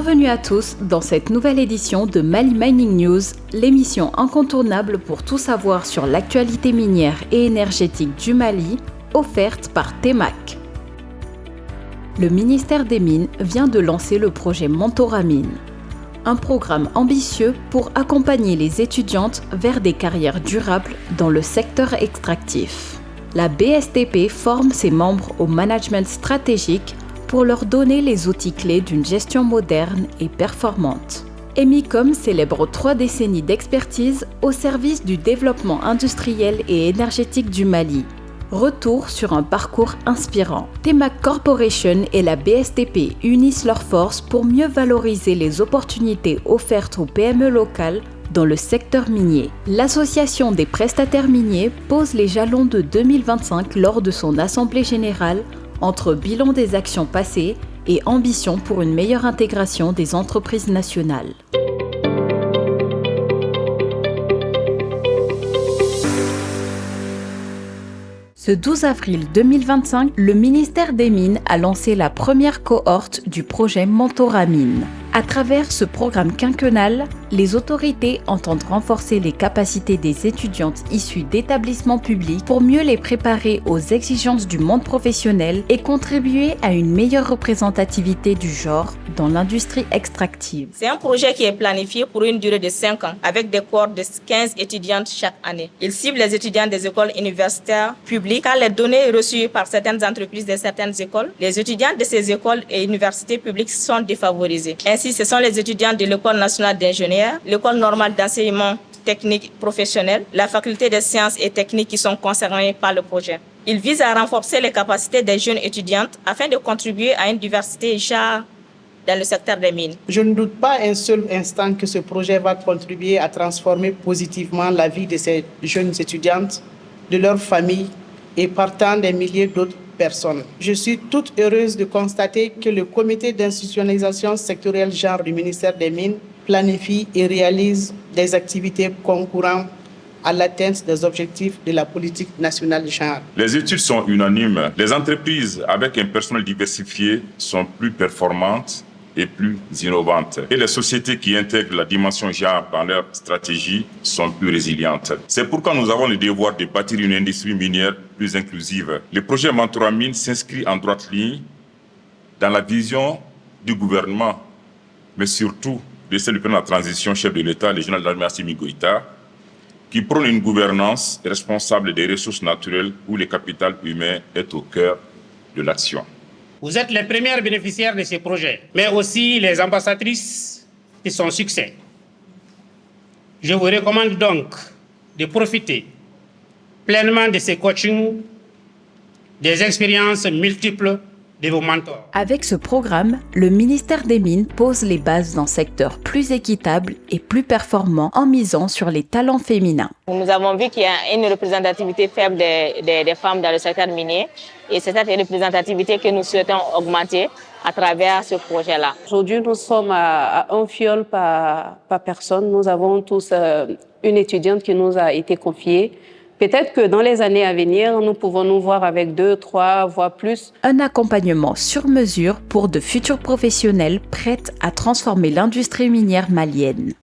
Bienvenue à tous dans cette nouvelle édition de Mali Mining News, l'émission incontournable pour tout savoir sur l'actualité minière et énergétique du Mali, offerte par TEMAC. Le ministère des Mines vient de lancer le projet Mentorat Mines, un programme ambitieux pour accompagner les étudiantes vers des carrières durables dans le secteur extractif. La BSTP forme ses membres au management stratégique pour leur donner les outils clés d'une gestion moderne et performante. Emicom célèbre 3 décennies d'expertise au service du développement industriel et énergétique du Mali. Retour sur un parcours inspirant. TEMAC Corporation et la BSTP unissent leurs forces pour mieux valoriser les opportunités offertes aux PME locales dans le secteur minier. L'Association des prestataires miniers pose les jalons de 2025 lors de son assemblée générale entre bilan des actions passées et ambition pour une meilleure intégration des entreprises nationales. Ce 12 avril 2025, le ministère des Mines a lancé la première cohorte du projet Mentorat Mines. À travers ce programme quinquennal, les autorités entendent renforcer les capacités des étudiantes issues d'établissements publics pour mieux les préparer aux exigences du monde professionnel et contribuer à une meilleure représentativité du genre dans l'industrie extractive. C'est un projet qui est planifié pour une durée de 5 ans avec des cohortes de 15 étudiantes chaque année. Il cible les étudiants des écoles universitaires publiques car les données reçues par certaines entreprises de certaines écoles, les étudiants de ces écoles et universités publiques sont défavorisés. Ainsi, ce sont les étudiants de l'École nationale d'ingénieurs, l'École normale d'enseignement technique professionnel, la faculté des sciences et techniques qui sont concernés par le projet. Il vise à renforcer les capacités des jeunes étudiantes afin de contribuer à une diversité genre dans le secteur des mines. Je ne doute pas un seul instant que ce projet va contribuer à transformer positivement la vie de ces jeunes étudiantes, de leurs familles et partant des milliers d'autres personnes. Je suis toute heureuse de constater que le comité d'institutionnalisation sectorielle genre du ministère des Mines planifie et réalise des activités concourant à l'atteinte des objectifs de la politique nationale genre. Les études sont unanimes. Les entreprises avec un personnel diversifié sont plus performantes et plus innovantes. Et les sociétés qui intègrent la dimension genre dans leur stratégie sont plus résilientes. C'est pourquoi nous avons le devoir de bâtir une industrie minière plus inclusive. Le projet Mentorat Mines s'inscrit en droite ligne dans la vision du gouvernement, mais surtout de celle du président de la transition, chef de l'État, le général d'armée Assimi Goïta, qui prône une gouvernance responsable des ressources naturelles où le capital humain est au cœur de l'action. Vous êtes les premières bénéficiaires de ces projets, mais aussi les ambassadrices de son succès. Je vous recommande donc de profiter pleinement de ces coachings, des expériences multiples de vos mentors. Avec ce programme, le ministère des Mines pose les bases d'un secteur plus équitable et plus performant en misant sur les talents féminins. Nous avons vu qu'il y a une représentativité faible des femmes dans le secteur minier et c'est cette représentativité que nous souhaitons augmenter à travers ce projet-là. Aujourd'hui, nous sommes à un fiole par personne. Nous avons tous une étudiante qui nous a été confiée. Peut-être que dans les années à venir, nous pouvons nous voir avec 2, 3, voire plus. Un accompagnement sur mesure pour de futurs professionnels prêts à transformer l'industrie minière malienne.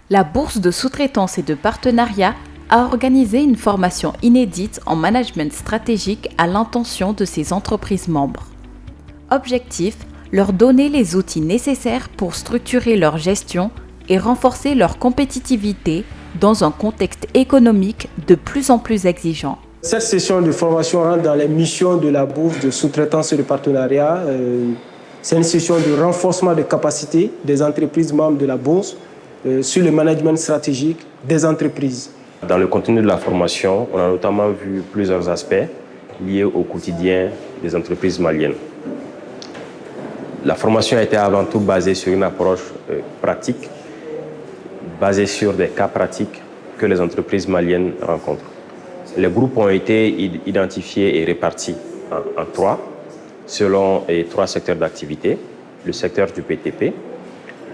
La bourse de sous-traitance et de partenariat a organisé une formation inédite en management stratégique à l'intention de ses entreprises membres. Objectif : leur donner les outils nécessaires pour structurer leur gestion et renforcer leur compétitivité dans un contexte économique de plus en plus exigeant. Cette session de formation rentre dans les missions de la bourse de sous-traitance et de partenariat. C'est une session de renforcement des capacités des entreprises membres de la bourse sur le management stratégique des entreprises. Dans le contenu de la formation, on a notamment vu plusieurs aspects liés au quotidien des entreprises maliennes. La formation a été avant tout basée sur une approche pratique, basée sur des cas pratiques que les entreprises maliennes rencontrent. Les groupes ont été identifiés et répartis en 3, selon 3 secteurs d'activité, le secteur du BTP,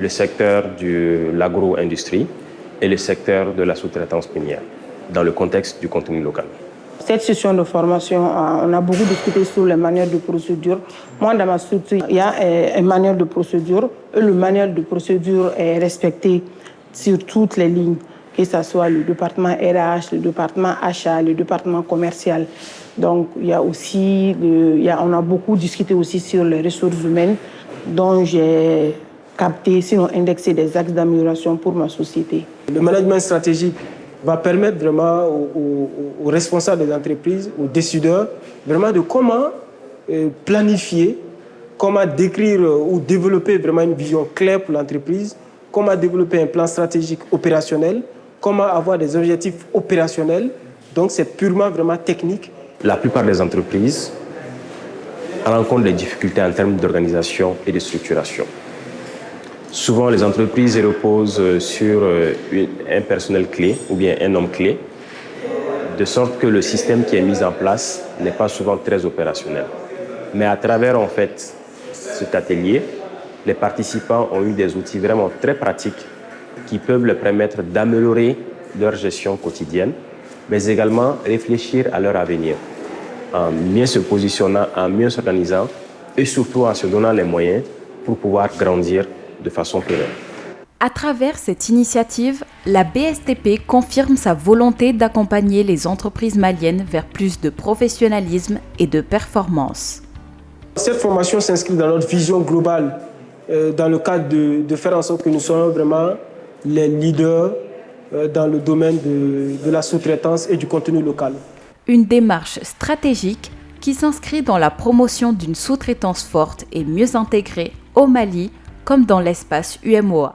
le secteur de l'agro-industrie et le secteur de la sous-traitance minière, dans le contexte du contenu local. Cette session de formation, on a beaucoup discuté sur les manuels de procédure. Moi, dans ma structure, il y a un manuel de procédure. Et le manuel de procédure est respecté sur toutes les lignes, que ce soit le département RH, le département achat, le département commercial. Donc, il y a aussi, on a beaucoup discuté aussi sur les ressources humaines, dont j'ai capté, sinon indexé des axes d'amélioration pour ma société. Le management stratégique va permettre vraiment aux responsables des entreprises, aux décideurs, vraiment de comment planifier, comment décrire ou développer vraiment une vision claire pour l'entreprise, comment développer un plan stratégique opérationnel, comment avoir des objectifs opérationnels. Donc c'est purement vraiment technique. La plupart des entreprises rencontrent des difficultés en termes d'organisation et de structuration. Souvent, les entreprises reposent sur un personnel clé ou bien un homme clé, de sorte que le système qui est mis en place n'est pas souvent très opérationnel. Mais à travers en fait cet atelier, les participants ont eu des outils vraiment très pratiques qui peuvent leur permettre d'améliorer leur gestion quotidienne, mais également réfléchir à leur avenir, en mieux se positionnant, en mieux s'organisant et surtout en se donnant les moyens pour pouvoir grandir de façon pérenne. À travers cette initiative, la BSTP confirme sa volonté d'accompagner les entreprises maliennes vers plus de professionnalisme et de performance. Cette formation s'inscrit dans notre vision globale, dans le cadre de faire en sorte que nous soyons vraiment les leaders dans le domaine de la sous-traitance et du contenu local. Une démarche stratégique qui s'inscrit dans la promotion d'une sous-traitance forte et mieux intégrée au Mali, comme dans l'espace UMOA.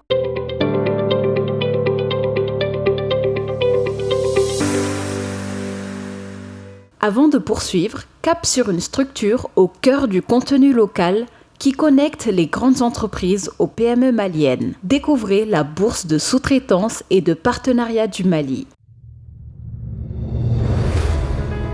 Avant de poursuivre, cap sur une structure au cœur du contenu local qui connecte les grandes entreprises aux PME maliennes. Découvrez la bourse de sous-traitance et de partenariat du Mali.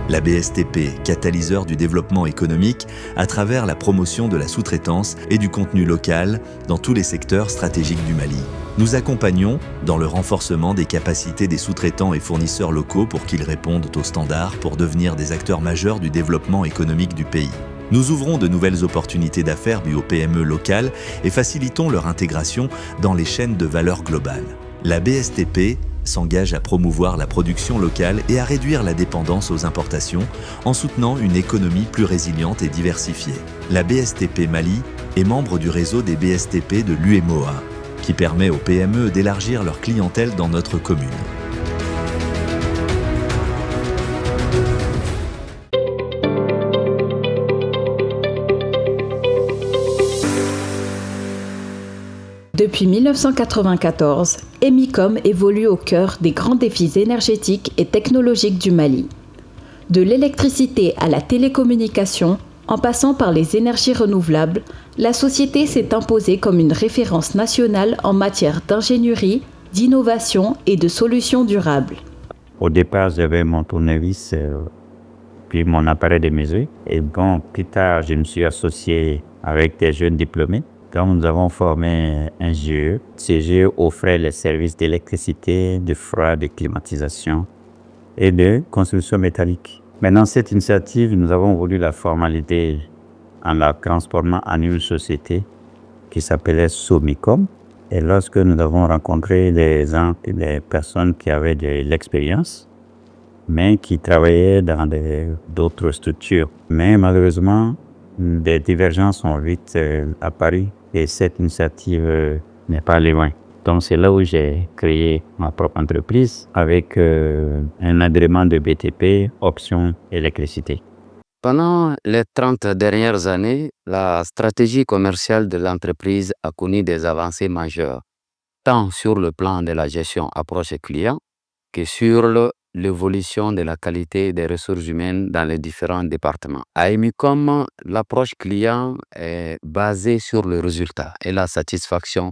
La BSTP, catalyseur du développement économique à travers la promotion de la sous-traitance et du contenu local dans tous les secteurs stratégiques du Mali. Nous accompagnons dans le renforcement des capacités des sous-traitants et fournisseurs locaux pour qu'ils répondent aux standards pour devenir des acteurs majeurs du développement économique du pays. Nous ouvrons de nouvelles opportunités d'affaires aux PME locales et facilitons leur intégration dans les chaînes de valeur globales. La BSTP s'engage à promouvoir la production locale et à réduire la dépendance aux importations en soutenant une économie plus résiliente et diversifiée. La BSTP Mali est membre du réseau des BSTP de l'UMOA, qui permet aux PME d'élargir leur clientèle dans notre commune. Depuis 1994, Emicom évolue au cœur des grands défis énergétiques et technologiques du Mali. De l'électricité à la télécommunication, en passant par les énergies renouvelables, la société s'est imposée comme une référence nationale en matière d'ingénierie, d'innovation et de solutions durables. Au départ, j'avais mon tournevis, puis mon appareil de mesure. Et bon, plus tard, je me suis associé avec des jeunes diplômés. Donc, nous avons formé un GE. Ce GE offrait les services d'électricité, de froid, de climatisation et de construction métallique. Maintenant, cette initiative, nous avons voulu la formaliser en la transformant en une société qui s'appelait Somicom. Et lorsque nous avons rencontré des personnes qui avaient de l'expérience, mais qui travaillaient dans d'autres structures. Mais malheureusement, des divergences ont vite apparu et cette initiative n'est pas allée loin. Donc c'est là où j'ai créé ma propre entreprise avec un agrément de BTP, option électricité. Pendant les 30 dernières années, la stratégie commerciale de l'entreprise a connu des avancées majeures, tant sur le plan de la gestion approche client que sur l'évolution de la qualité des ressources humaines dans les différents départements. À Emicom, l'approche client est basée sur le résultat et la satisfaction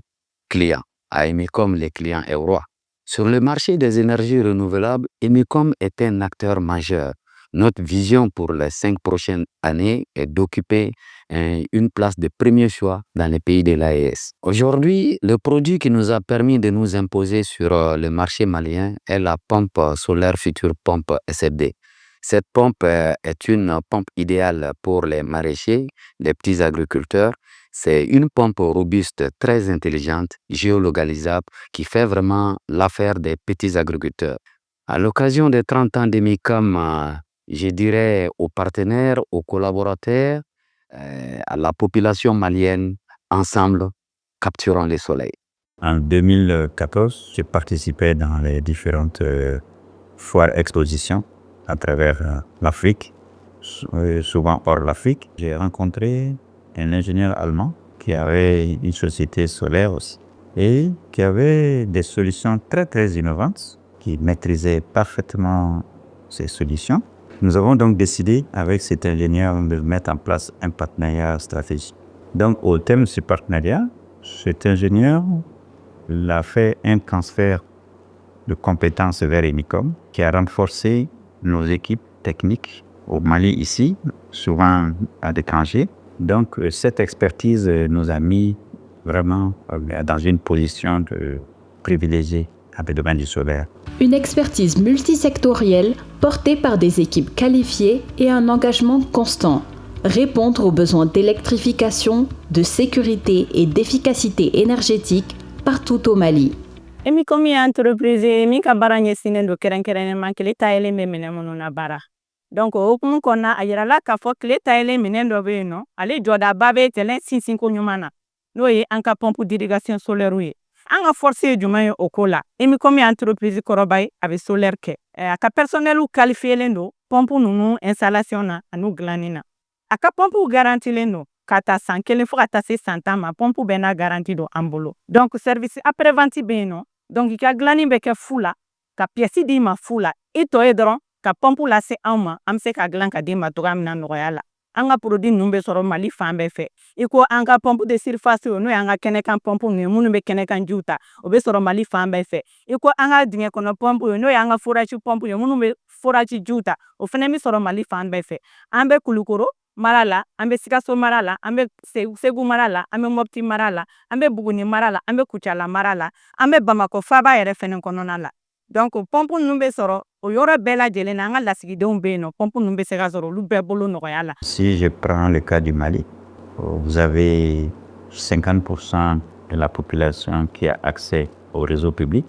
client. À Emicom, le client est roi. Sur le marché des énergies renouvelables, Emicom est un acteur majeur. Notre vision pour les 5 prochaines années est d'occuper une place de premier choix dans les pays de l'AES. Aujourd'hui, le produit qui nous a permis de nous imposer sur le marché malien est la pompe solaire future pompe SFD. Cette pompe est une pompe idéale pour les maraîchers, les petits agriculteurs. C'est une pompe robuste, très intelligente, géolocalisable, qui fait vraiment l'affaire des petits agriculteurs. À l'occasion des 30 ans d'Emicom, je dirais aux partenaires, aux collaborateurs, à la population malienne, ensemble, capturons le soleil. En 2014, j'ai participé dans les différentes foires expositions à travers l'Afrique, souvent hors l'Afrique. J'ai rencontré un ingénieur allemand qui avait une société solaire aussi et qui avait des solutions très très innovantes, qui maîtrisait parfaitement ces solutions. Nous avons donc décidé avec cet ingénieur de mettre en place un partenariat stratégique. Donc au terme de ce partenariat, cet ingénieur a fait un transfert de compétences vers Emicom qui a renforcé nos équipes techniques au Mali ici, souvent à l'étranger. Donc cette expertise nous a mis vraiment dans une position privilégiée dans le domaine du solaire. Une expertise multisectorielle portée par des équipes qualifiées et un engagement constant. Répondre aux besoins d'électrification, de sécurité et d'efficacité énergétique partout au Mali. Emicom ye entreprise min ka baara ɲɛsinnen don kɛrɛnkɛrɛnnɛma tile tayɛlen bɛ minɛn minnu na baara. Donc o hukumu kɔnɔna a yirala k'a fɔ tile tayɛlen minɛn dɔ bɛ yen nɔ ale jɔdaba bɛ tɛlɛn sinsinko ɲuman na n'o ye an ka pompe d'irrigation solaire ye. An ka force ye jumɛn ye o ko la? Emicom ye entreprise kɔrɔba ye a bɛ solaire kɛ. A ka personnel qualifielen don pompe ninnu installation na ani dilanni na. A ka pompe garantilen don ka taa san 1 fo ka taa se san 10 ma pompe bɛɛ n'a garanti don an bolo. Donc service après-vente bɛ yen nɔ. Donc i ka dilanni bɛ kɛ fu la ka pièce d'i ma fu la i tɔ ye dɔrɔn ka pompe lase anw ma an bɛ se ka dilan ka d'i ma cogoya min na nɔgɔya la. An ka produit ninnu bɛ sɔrɔ Mali fan bɛɛ fɛ. I ko an ka pompe de surface n'o y'an ka kɛnɛkan pompe ninnu ye minnu bɛ kɛnɛkan jiw ta o bɛ sɔrɔ Mali fan bɛɛ fɛ. I ko an ka dingɛ kɔnɔ pompe ye n'o y'an ka forage pompe ye minnu bɛ forage jiw ta o fana bɛ sɔrɔ Mali fan bɛɛ fɛ. An bɛ Kulukoro mara la, an bɛ Sikaso mara la, an bɛ Segu mara la, an bɛ Mopti mara la, an bɛ Buguni mara la, an bɛ Kucala mara la, an bɛ Bamako faaba yɛrɛ fɛnɛ kɔnɔna la. Donc pompe ninnu bɛ sɔrɔ o yɔrɔ bɛɛ lajɛlen na an ka lasigidenw bɛ yen nɔ pompe ninnu bɛ se ka sɔrɔ olu bɛɛ bolo nɔgɔya la. Si je prends le cas du Mali, vous avez 50% de la population qui a accès au réseau public.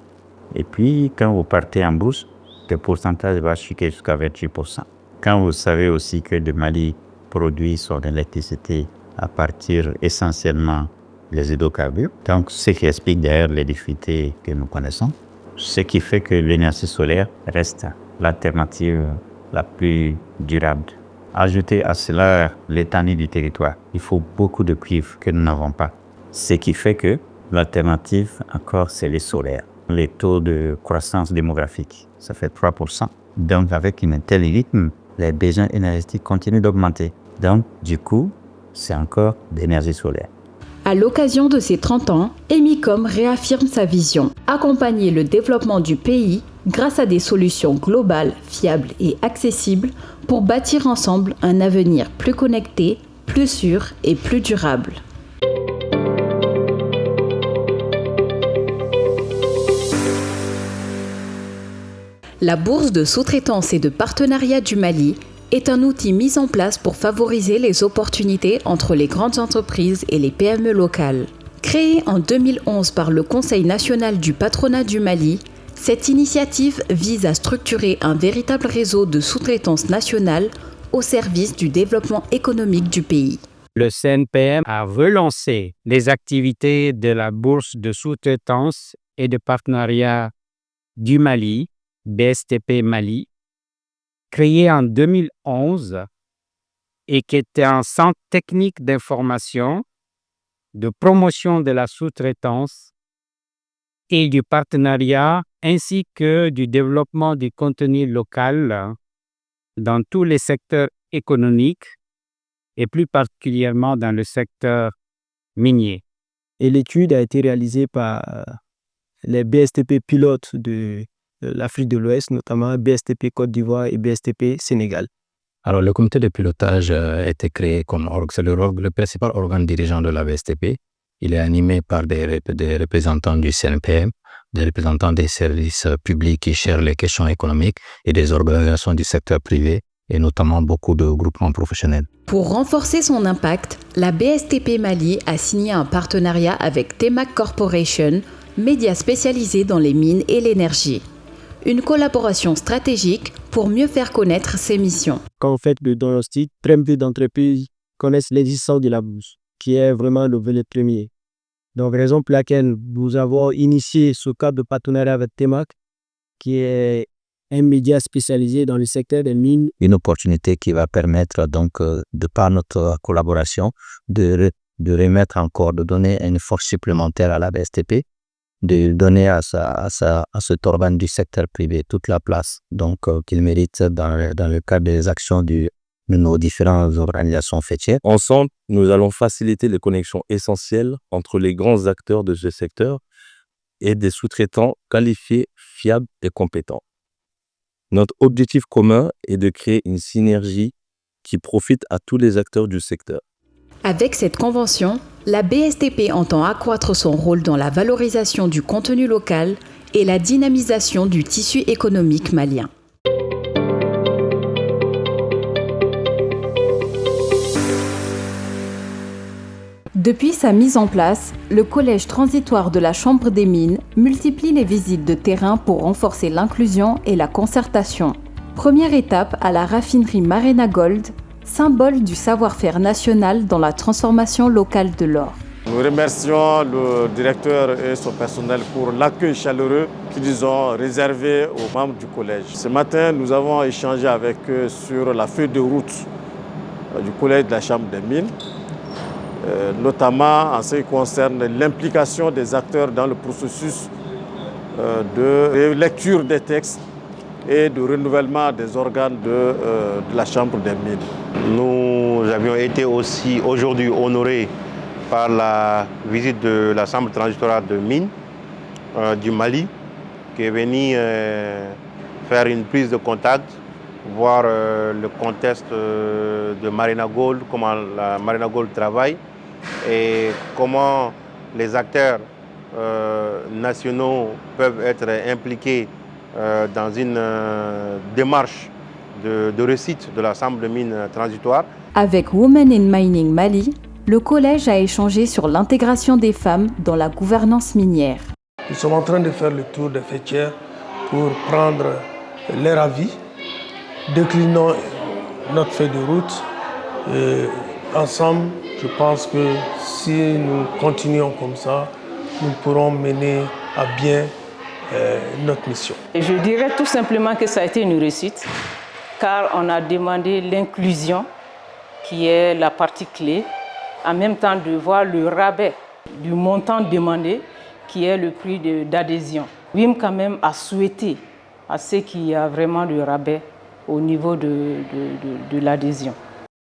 Et puis quand vous partez en bourse, le pourcentage va chuter jusqu'à 28%. Quand vous savez aussi que le Mali produit son électricité à partir essentiellement des hydrocarbures. Donc, ce qui explique d'ailleurs les difficultés que nous connaissons. Ce qui fait que l'énergie solaire reste l'alternative la plus durable. Ajoutez à cela l'étendue du territoire. Il faut beaucoup de cuivre que nous n'avons pas. Ce qui fait que l'alternative encore, c'est les solaires. Les taux de croissance démographique, ça fait 3%. Donc, avec un tel rythme, les besoins énergétiques continuent d'augmenter. Donc, du coup, c'est encore d'énergie solaire. À l'occasion de ses 30 ans, Emicom réaffirme sa vision, accompagner le développement du pays grâce à des solutions globales, fiables et accessibles pour bâtir ensemble un avenir plus connecté, plus sûr et plus durable. La bourse de sous-traitance et de partenariat du Mali est un outil mis en place pour favoriser les opportunités entre les grandes entreprises et les PME locales. Créée en 2011 par le Conseil national du patronat du Mali, cette initiative vise à structurer un véritable réseau de sous-traitance nationale au service du développement économique du pays. Le CNPM a relancé les activités de la bourse de sous-traitance et de partenariat du Mali, BSTP Mali, créé en 2011 et qui était un centre technique d'information, de promotion de la sous-traitance et du partenariat ainsi que du développement du contenu local dans tous les secteurs économiques et plus particulièrement dans le secteur minier. Et l'étude a été réalisée par les BSTP pilotes de l'Afrique de l'Ouest, notamment BSTP Côte d'Ivoire et BSTP Sénégal. Alors, le comité de pilotage a été créé comme c'est le principal organe dirigeant de la BSTP. Il est animé par des représentants du CNPM, des représentants des services publics qui gèrent les questions économiques et des organisations du secteur privé et notamment beaucoup de groupements professionnels. Pour renforcer son impact, la BSTP Mali a signé un partenariat avec Temac Corporation, média spécialisé dans les mines et l'énergie. Une collaboration stratégique pour mieux faire connaître ses missions. Quand on fait le diagnostic, très peu d'entreprises connaissent l'existence de la bourse, qui est vraiment le volet premier. Donc, raison pour laquelle nous avons initié ce cadre de partenariat avec Temac, qui est un média spécialisé dans le secteur des mines. Une opportunité qui va permettre donc, de par notre collaboration, de remettre encore, de donner une force supplémentaire à la BSTP, de donner à cet organe du secteur privé toute la place qu'il mérite dans le cadre des actions de nos différentes organisations fêtières. Ensemble, nous allons faciliter les connexions essentielles entre les grands acteurs de ce secteur et des sous-traitants qualifiés, fiables et compétents. Notre objectif commun est de créer une synergie qui profite à tous les acteurs du secteur. Avec cette convention, la BSTP entend accroître son rôle dans la valorisation du contenu local et la dynamisation du tissu économique malien. Depuis sa mise en place, le collège transitoire de la Chambre des mines multiplie les visites de terrain pour renforcer l'inclusion et la concertation. Première étape à la raffinerie Marena Gold, symbole du savoir-faire national dans la transformation locale de l'or. Nous remercions le directeur et son personnel pour l'accueil chaleureux qu'ils ont réservé aux membres du collège. Ce matin, nous avons échangé avec eux sur la feuille de route du collège de la Chambre des mines, notamment en ce qui concerne l'implication des acteurs dans le processus de lecture des textes et de renouvellement des organes de la Chambre des mines. Nous avions été aussi aujourd'hui honorés par la visite de la Chambre transitoire de mines du Mali, qui est venue faire une prise de contact, voir le contexte de Marena Gold, comment la Marena Gold travaille et comment les acteurs nationaux peuvent être impliqués dans une démarche de réussite de la Chambre de mines transitoire. Avec Women in Mining Mali, le collège a échangé sur l'intégration des femmes dans la gouvernance minière. Nous sommes en train de faire le tour des fêtières pour prendre leur avis, déclinons notre feuille de route. Et ensemble, je pense que si nous continuons comme ça, nous pourrons mener à bien notre mission. Et je dirais tout simplement que ça a été une réussite, car on a demandé l'inclusion, qui est la partie clé, en même temps de voir le rabais du montant demandé, qui est le prix d'adhésion. WIM quand même a souhaité à ce qu'il y a vraiment le rabais au niveau de l'adhésion.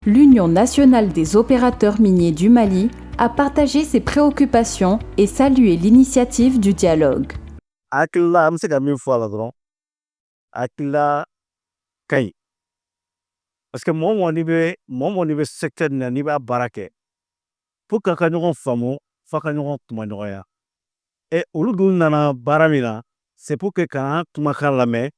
L'Union nationale des opérateurs miniers du Mali a partagé ses préoccupations et salué l'initiative du dialogue. Akila an bɛ se ka min fɔ a la dɔrɔn akila ka ɲi parce que mɔgɔ mɔgɔ n'i bɛ secteur nin na n'i b'a baara kɛ pour que a ka ɲɔgɔn faamu f'a ka ɲɔgɔn kumaɲɔgɔnya olu dun nana baara min na c'est pour que k'an kumakan lamɛn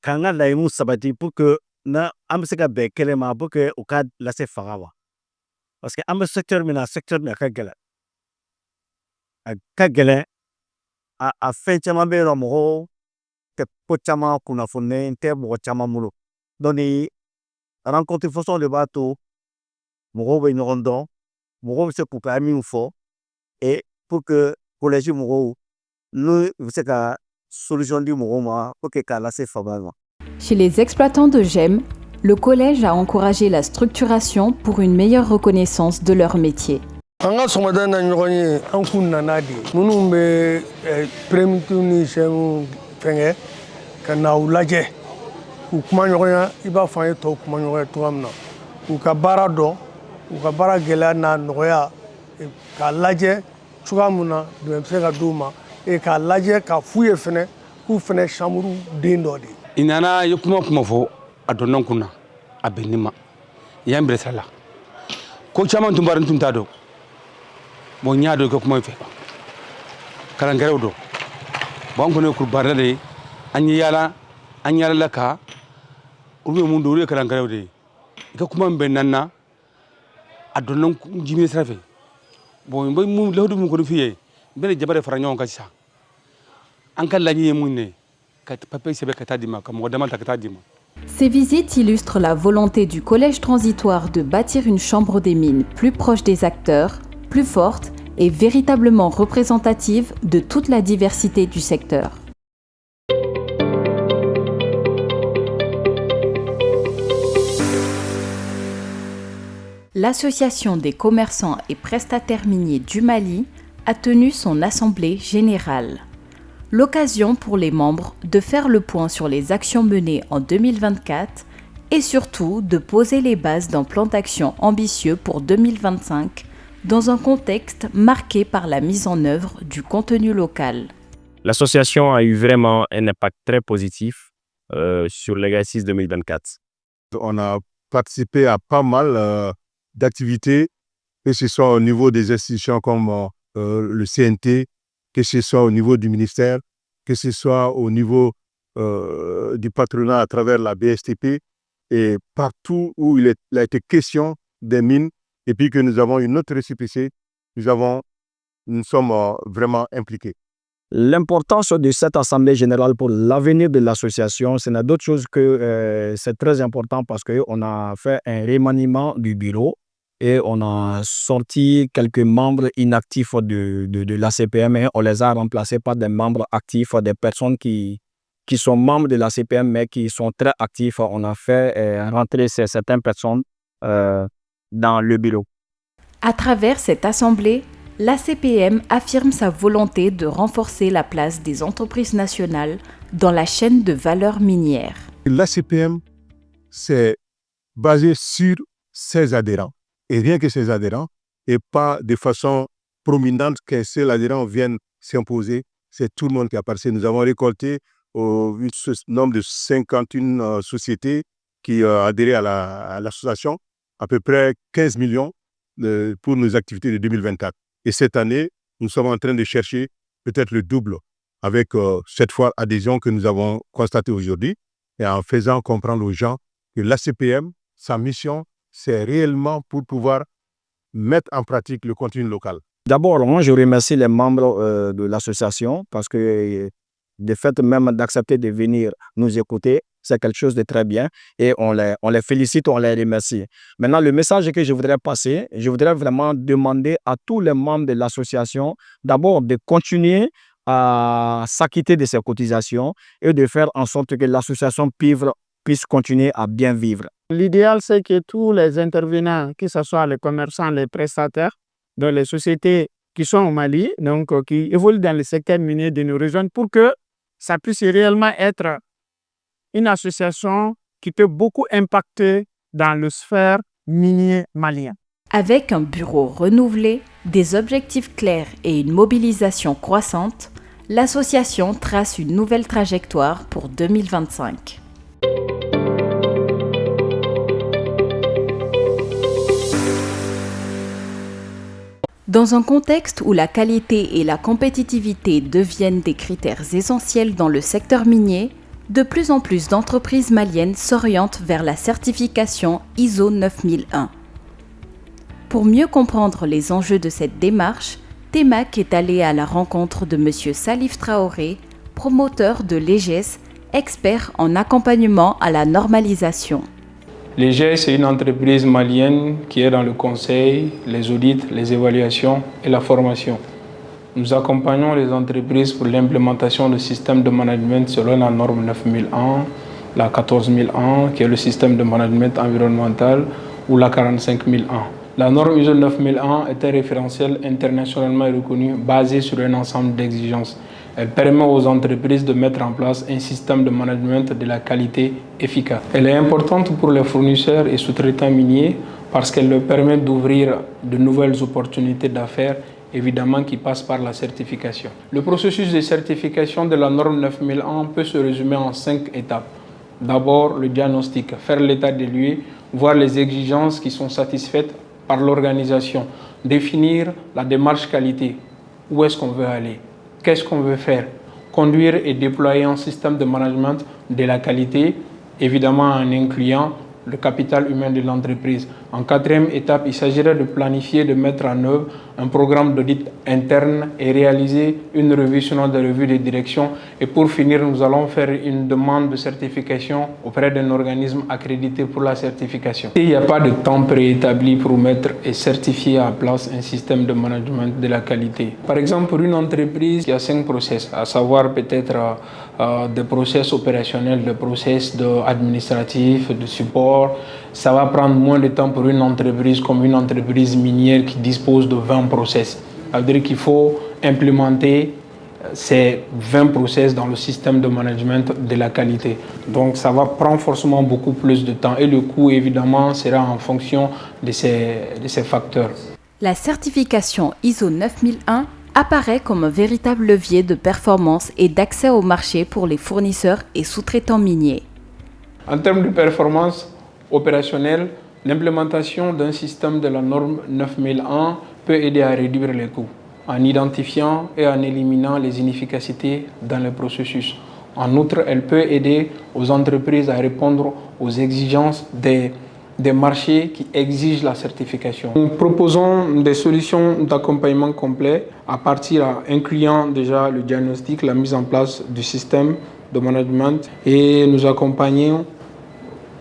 k'an ka laɲiniw sabati pour que an bɛ se ka bɛn kɛlɛ ma pour que u ka lase fanga ma parce que an bɛ secteur min na secteur min a ka gɛlɛn a fɛn caman bɛ yen nɔ mɔgɔw tɛ ko caman kunnafonilen tɛ mɔgɔ caman bolo donc ni rencontre fɔsɔn de b'a to mɔgɔw bɛ ɲɔgɔn dɔn mɔgɔw bɛ se k'u ka min fɔ et pour que collège mɔgɔw n'u bɛ se ka solution di mɔgɔw ma pour que k'a lase fanga ma. Chez les exploitants de gemmes, le collège a encouragé la structuration pour une meilleure reconnaissance de leur métier. An ka sɔgɔmada na ɲɔgɔn ye an kun nana de minnu bɛ permitu ni sɛmu fɛngɛ ka na u lajɛ k'u kumaɲɔgɔnya i b'a fɔ an ye tɔw kumaɲɔgɔnya cogoya min na k'u ka baara dɔn k'u ka baara gɛlɛya n'a nɔgɔya k'a lajɛ cogoya min na dɛmɛ bɛ se ka d'u ma k'a lajɛ k'a f'u ye fɛnɛ k'u fɛnɛ chambre den dɔ de. I nana ye kuma fɔ a dɔnna n kun na a bɛn ne ma i y'an bilasira la ko caman tun b'a tun t'a dɔn. Bon, il y a deux comment faire. Kalangaro. Bon, on est au Barré, Agnala, Agnala Laka, olu be mun do olu ye kalankɛlaw de ye i ka kuma min bɛ nan na a donna jimini sira fɛ bon n bɛ mun lahidu mun kɔni f'i ye n bɛ jaba de fara ɲɔgɔn kan sisan an ka laɲini ye mun ye ka papier sɛbɛn ka taa di ma ka mɔgɔ dama ta ka taa di ma. Ces visites illustrent la volonté du collège transitoire de bâtir une chambre des mines plus proche des acteurs, plus forte et véritablement représentative de toute la diversité du secteur. L'Association des commerçants et prestataires miniers du Mali a tenu son assemblée générale. L'occasion pour les membres de faire le point sur les actions menées en 2024 et surtout de poser les bases d'un plan d'action ambitieux pour 2025 dans un contexte marqué par la mise en œuvre du contenu local. L'association a eu vraiment un impact très positif sur l'exercice 2024. On a participé à pas mal d'activités, que ce soit au niveau des institutions comme le CNT, que ce soit au niveau du ministère, que ce soit au niveau du patronat à travers la BSTP, et partout où il a été question des mines, et puis que nous avons une autre récépissé, nous sommes vraiment impliqués. L'importance de cette assemblée générale pour l'avenir de l'association, ce n'est d'autre chose que c'est très important parce qu'on a fait un remaniement du bureau et on a sorti quelques membres inactifs de l'ACPM et on les a remplacés par des membres actifs, des personnes qui sont membres de l'ACPM mais qui sont très actifs. On a fait rentrer certaines personnes dans le bureau. À travers cette assemblée, l'ACPM affirme sa volonté de renforcer la place des entreprises nationales dans la chaîne de valeur minière. L'ACPM, c'est basé sur ses adhérents. Et rien que ses adhérents, et pas de façon prominente que ces adhérents viennent s'imposer. C'est tout le monde qui a participé. Nous avons récolté ce nombre de 51 sociétés qui ont adhéré à l'association, à peu près 15 millions pour nos activités de 2024. Et cette année, nous sommes en train de chercher peut-être le double avec cette fois adhésion que nous avons constatée aujourd'hui et en faisant comprendre aux gens que l'ACPM, sa mission, c'est réellement pour pouvoir mettre en pratique le contenu local. D'abord, moi, je remercie les membres de l'association parce que le fait même d'accepter de venir nous écouter, c'est quelque chose de très bien et on les félicite, on les remercie. Maintenant, le message que je voudrais passer, je voudrais vraiment demander à tous les membres de l'association d'abord de continuer à s'acquitter de ces cotisations et de faire en sorte que l'association puisse continuer à bien vivre. L'idéal, c'est que tous les intervenants, que ce soit les commerçants, les prestataires, dans les sociétés qui sont au Mali, donc qui évoluent dans le secteur minier, de nous rejoindre pour que ça puisse réellement être une association qui peut beaucoup impacter dans le sphère minier malien. Avec un bureau renouvelé, des objectifs clairs et une mobilisation croissante, l'association trace une nouvelle trajectoire pour 2025. Dans un contexte où la qualité et la compétitivité deviennent des critères essentiels dans le secteur minier, de plus en plus d'entreprises maliennes s'orientent vers la certification ISO 9001. Pour mieux comprendre les enjeux de cette démarche, TEMAC est allé à la rencontre de M. Salif Traoré, promoteur de l'EGES, expert en accompagnement à la normalisation. L'EGES est une entreprise malienne qui est dans le conseil, les audits, les évaluations et la formation. Nous accompagnons les entreprises pour l'implémentation du système de management selon la norme 9001, la 14001 qui est le système de management environnemental ou la 45001. La norme ISO 9001 est un référentiel internationalement reconnu basé sur un ensemble d'exigences. Elle permet aux entreprises de mettre en place un système de management de la qualité efficace. Elle est importante pour les fournisseurs et sous-traitants miniers parce qu'elle leur permet d'ouvrir de nouvelles opportunités d'affaires, évidemment qui passent par la certification. Le processus de certification de la norme 9001 peut se résumer en 5 étapes. D'abord, le diagnostic, faire l'état des lieux, voir les exigences qui sont satisfaites par l'organisation, définir la démarche qualité, où est-ce qu'on veut aller. Qu'est-ce qu'on veut faire? Conduire et déployer un système de management de la qualité évidemment en incluant le capital humain de l'entreprise. En quatrième étape, il s'agirait de planifier, de mettre en œuvre un programme d'audit interne et réaliser une revue, sinon de revue de direction. Et pour finir, nous allons faire une demande de certification auprès d'un organisme accrédité pour la certification. Il n'y a pas de temps préétabli pour mettre et certifier à place un système de management de la qualité. Par exemple, pour une entreprise qui a 5 process, à savoir peut-être des process opérationnels, des process administratifs, de support, ça va prendre moins de temps pour une entreprise comme une entreprise minière qui dispose de 20 process. Ça veut dire qu'il faut implémenter ces 20 process dans le système de management de la qualité. Donc ça va prendre forcément beaucoup plus de temps et le coût évidemment sera en fonction de ces facteurs. La certification ISO 9001 apparaît comme un véritable levier de performance et d'accès au marché pour les fournisseurs et sous-traitants miniers. En termes de performance opérationnelle, l'implémentation d'un système de la norme 9001 peut aider à réduire les coûts en identifiant et en éliminant les inefficacités dans le processus. En outre, elle peut aider aux entreprises à répondre aux exigences des marchés qui exigent la certification. Nous proposons des solutions d'accompagnement complet incluant déjà le diagnostic, la mise en place du système de management et nous accompagnons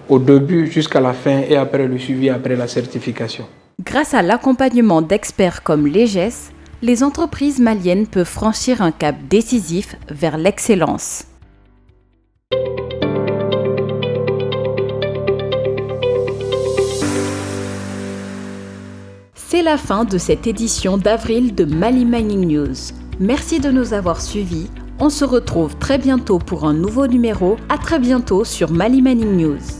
au début jusqu'à la fin et après le suivi après la certification. Grâce à l'accompagnement d'experts comme l'EGES, les entreprises maliennes peuvent franchir un cap décisif vers l'excellence. C'est la fin de cette édition d'avril de Mali Mining News. Merci de nous avoir suivis. On se retrouve très bientôt pour un nouveau numéro. À très bientôt sur Mali Mining News.